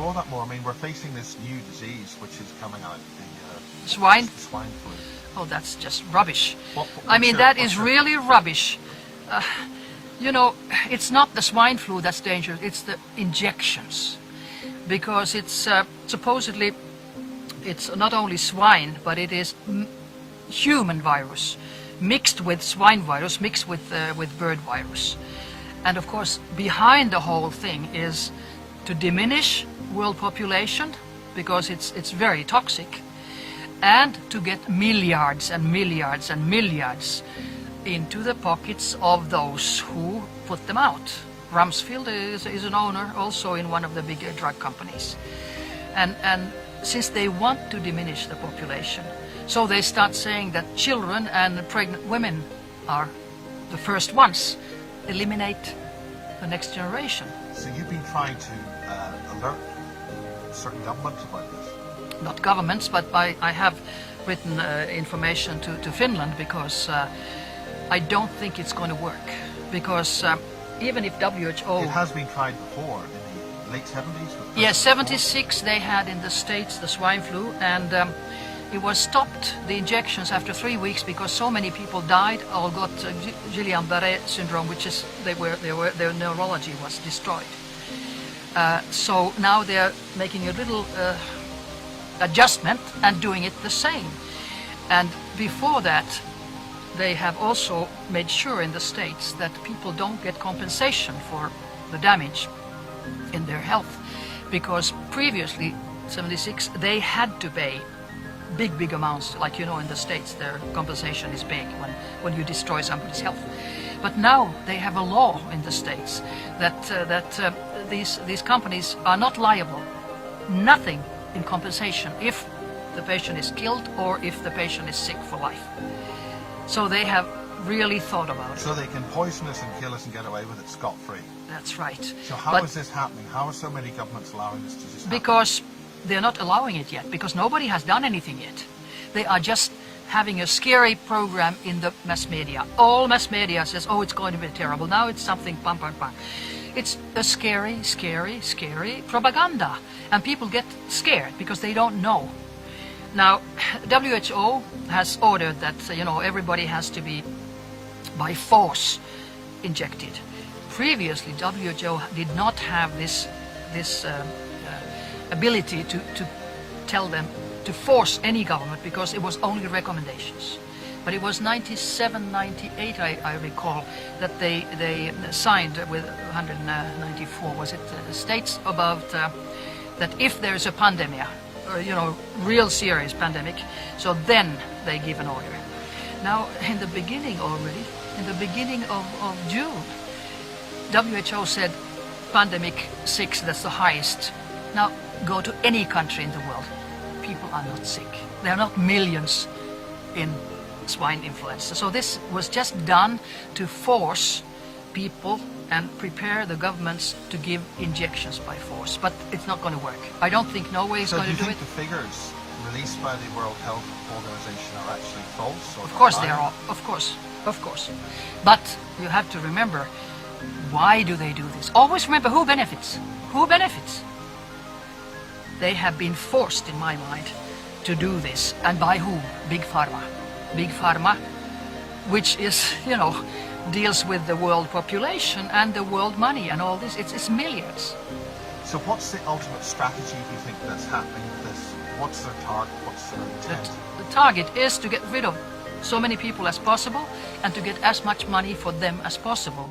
explore that more? I mean, we're facing this new disease which is coming out, the Swine? swine flu. Oh, that's just rubbish. I mean, that is really rubbish. You know, it's not the swine flu that's dangerous, it's the injections. Because it's supposedly, it's not only swine, but it is human virus mixed with swine virus, mixed with bird virus. And of course, behind the whole thing is to diminish world population, because it's very toxic, and to get milliards and milliards and milliards into the pockets of those who put them out. Rumsfeld is an owner also in one of the big drug companies. And since they want to diminish the population, so they start saying that children and pregnant women are the first ones. Eliminate the next generation. So you've been trying to alert certain governments about this? Not governments, but I have written information to Finland, because I don't think it's going to work. Because even if WHO... It has been tried before, in the late 70s? Yes, 76 they had in the States the swine flu, and it was stopped, the injections, after 3 weeks, because so many people died or got Guillain-Barré syndrome, which is their neurology was destroyed. So now they're making a little adjustment and doing it the same. And before that, they have also made sure in the States that people don't get compensation for the damage in their health, because previously, 76, they had to pay big amounts, like, you know, in the States their compensation is big when you destroy somebody's health. But now they have a law in the States that these companies are not liable, nothing in compensation, if the patient is killed or if the patient is sick for life. So they have really thought about it. So they can poison us and kill us and get away with it scot-free. That's right. So how is this happening? How are so many governments allowing this to just happen? Because they're not allowing it yet, because nobody has done anything yet. They are just having a scary program in the mass media. All mass media says, oh, it's going to be terrible. Now it's something, bang, bang, bang. It's a scary propaganda. And people get scared because they don't know. Now, WHO has ordered that, you know, everybody has to be by force injected. Previously, WHO did not have this ability to tell them to force any government, because it was only recommendations. But it was 97, 98, I recall, that they signed with 194, was it, states about that if there's a pandemic, you know, real serious pandemic, so then they give an order. Now, in the beginning already, in the beginning of June, WHO said pandemic 6, that's the highest. Now, go to any country in the world, people are not sick. There are not millions in swine influenza. So this was just done to force people and prepare the governments to give injections by force. But it's not going to work. I don't think Norway is going to do it. So do you think the figures released by the World Health Organization are actually false? Of course they are. Of course. But you have to remember, why do they do this? Always remember who benefits. Who benefits? They have been forced, in my mind, to do this. And by whom? Big Pharma. Big Pharma, which is, you know, deals with the world population and the world money and all this. It's milliards. So what's the ultimate strategy, do you think, that's happening with this? What's their target? What's their intent? The target is to get rid of so many people as possible and to get as much money for them as possible.